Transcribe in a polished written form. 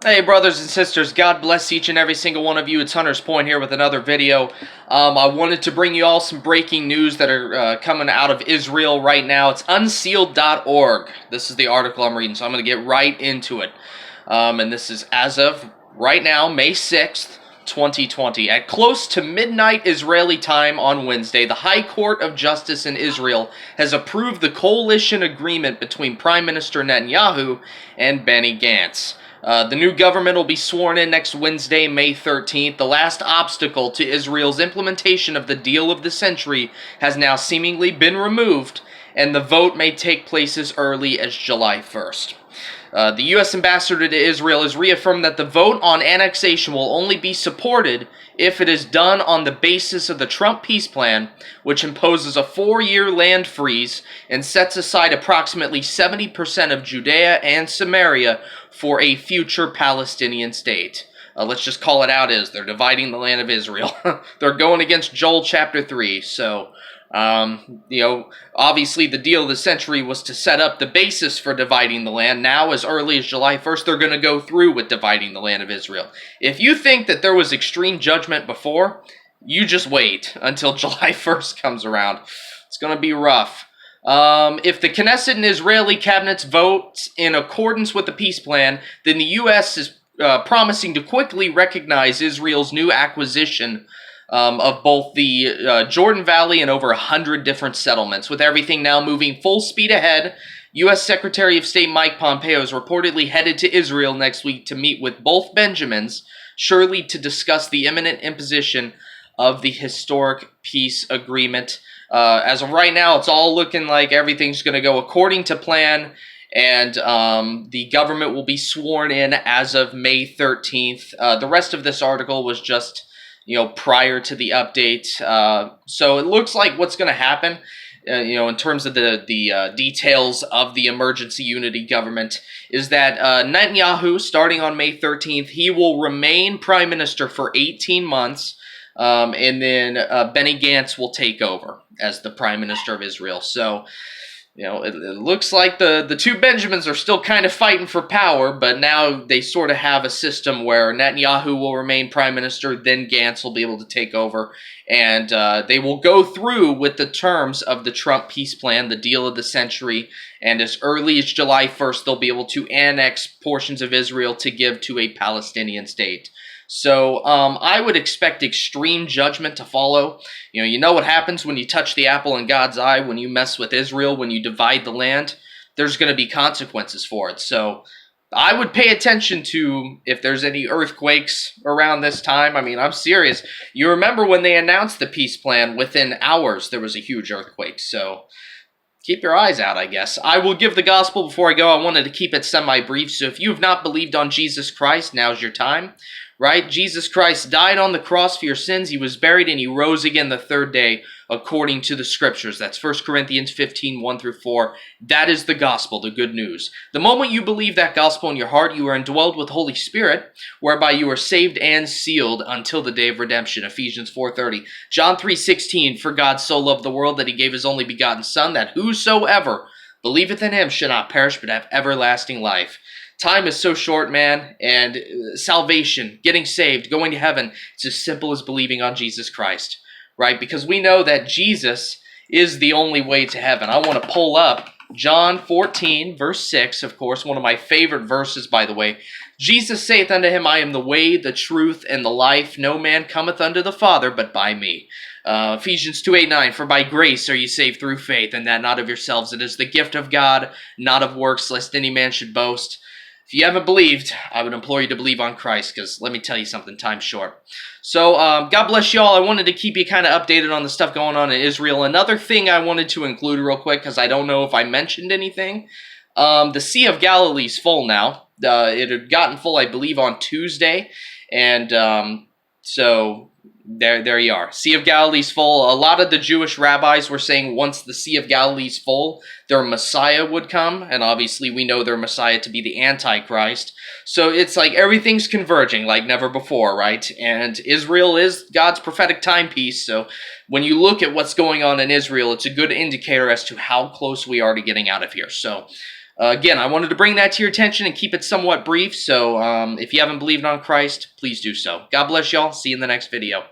Hey brothers and sisters, God bless each and every single one of you. It's Hunter's Point here with another video. I wanted to bring you all some breaking news that are coming out of Israel right now. It's unsealed.org. This is the article I'm reading, so I'm going to get right into it. And this is as of right now, May 6th, 2020. At close to midnight Israeli time on Wednesday, the High Court of Justice in Israel has approved the coalition agreement between Prime Minister Netanyahu and Benny Gantz. The new government will be sworn in next Wednesday, May 13th. The last obstacle to Israel's implementation of the deal of the century has now seemingly been removed, and the vote may take place as early as July 1st. The U.S. ambassador to Israel has reaffirmed that the vote on annexation will only be supported if it is done on the basis of the Trump peace plan, which imposes a 4-year land freeze and sets aside approximately 70% of Judea and Samaria for a future Palestinian state. Let's just call it out as they're dividing the land of Israel. They're going against Joel chapter 3, so... obviously the deal of the century was to set up the basis for dividing the land. Now, as early as July 1st, they're going to go through with dividing the land of Israel. If you think that there was extreme judgment before, you just wait until July 1st comes around. It's going to be rough. If the Knesset and Israeli cabinets vote in accordance with the peace plan, then the U.S. is promising to quickly recognize Israel's new acquisition of both the Jordan Valley and over 100 different settlements. With everything now moving full speed ahead, U.S. Secretary of State Mike Pompeo is reportedly headed to Israel next week to meet with both Benjamins, surely to discuss the imminent imposition of the historic peace agreement. As of right now, it's all looking like everything's going to go according to plan, and the government will be sworn in as of May 13th. The rest of this article was just... prior to the update. So it looks like what's going to happen, in terms of the details of the emergency unity government, is that Netanyahu, starting on May 13th, he will remain prime minister for 18 months, and then Benny Gantz will take over as the prime minister of Israel. So... it looks like the two Benjamins are still kind of fighting for power, but now they sort of have a system where Netanyahu will remain prime minister, then Gantz will be able to take over, and they will go through with the terms of the Trump peace plan, the deal of the century, and as early as July 1st, they'll be able to annex portions of Israel to give to a Palestinian state. So I would expect extreme judgment to follow. You know what happens when you touch the apple in God's eye, when you mess with Israel, when you divide the land? There's going to be consequences for it. So I would pay attention to if there's any earthquakes around this time. I mean, I'm serious. You remember when they announced the peace plan, within hours there was a huge earthquake. So keep your eyes out, I guess. I will give the gospel before I go. I wanted to keep it semi-brief. So if you have not believed on Jesus Christ, now's your time. Right? Jesus Christ died on the cross for your sins. He was buried and he rose again the third day according to the scriptures. That's 1 Corinthians 15, 1 through 4. That is the gospel, the good news. The moment you believe that gospel in your heart, you are indwelled with Holy Spirit, whereby you are saved and sealed until the day of redemption. Ephesians 4:30. John 3:16. For God so loved the world that he gave his only begotten Son, that whosoever believeth in him should not perish but have everlasting life. Time is so short, man, and salvation, getting saved, going to heaven, it's as simple as believing on Jesus Christ, right? Because we know that Jesus is the only way to heaven. I want to pull up John 14, verse 6, of course, one of my favorite verses, by the way. Jesus saith unto him, I am the way, the truth, and the life. No man cometh unto the Father but by me. Ephesians 2:8-9, for by grace are ye saved through faith, and that not of yourselves. It is the gift of God, not of works, lest any man should boast. If you haven't believed, I would implore you to believe on Christ, because let me tell you something, time's short. So, God bless you all. I wanted to keep you kind of updated on the stuff going on in Israel. Another thing I wanted to include real quick, because I don't know if I mentioned anything, the Sea of Galilee is full now. It had gotten full, I believe, on Tuesday, and so... There you are. Sea of Galilee's full. A lot of the Jewish rabbis were saying once the Sea of Galilee's full, their Messiah would come. And obviously we know their Messiah to be the Antichrist. So it's like everything's converging like never before, right? And Israel is God's prophetic timepiece. So when you look at what's going on in Israel, it's a good indicator as to how close we are to getting out of here. So Again, I wanted to bring that to your attention and keep it somewhat brief, so if you haven't believed on Christ, please do so. God bless y'all. See you in the next video.